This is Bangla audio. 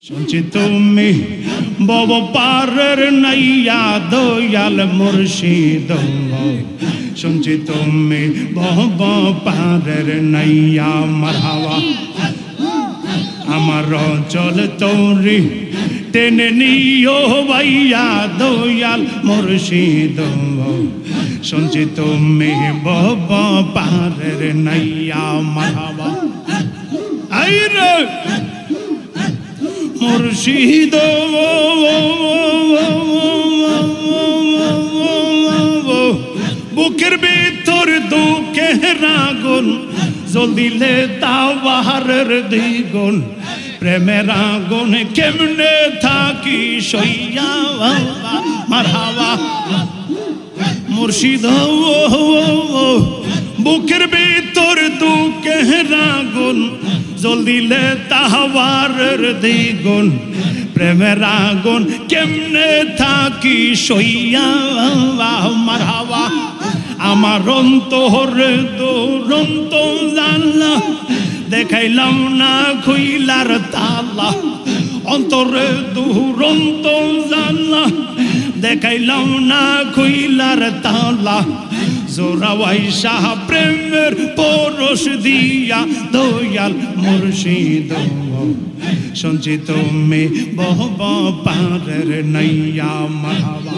শুনছি তুমি বব পারের নাইয়া দয়াল মুর্শিদ, শুনছি তুমি বব পারের নাইয়া মারহাবা। আমার চল তৌরি টেনে নিও ভাইয়া দয়াল মুর্শিদ, শুনছি তুমি বব পারের নাইয়া মারহাবা। আইরে মুর্শিদ বুকের ভিতর দুঃখের আগুন জ্বলিলে তাও বাহারের দ্বিগুণ, প্রেমের আগুন কেমনে থাকি সইয়া মারহাবা। মুর্শিদ বুকের ভিতর দুঃখের আগুন জ্বলিলে তাহাওয়ারের দ্বিগুণ, প্রেমের আগুন কেমনে থাকি সইয়া মারহাবা। আমার অন্তরে দুরন্ত জানলা দেখাইলাম না খুইলার তালা, অন্তরে দুরন্ত জানলা দেখাইলাম না খুইলার তালা, জোরাওয়াই শাহ প্রেমের পরশ দিয়া দয়াল মুর্শিদ, শুনছি তুমি বব পারের নাইয়া মারহাবা।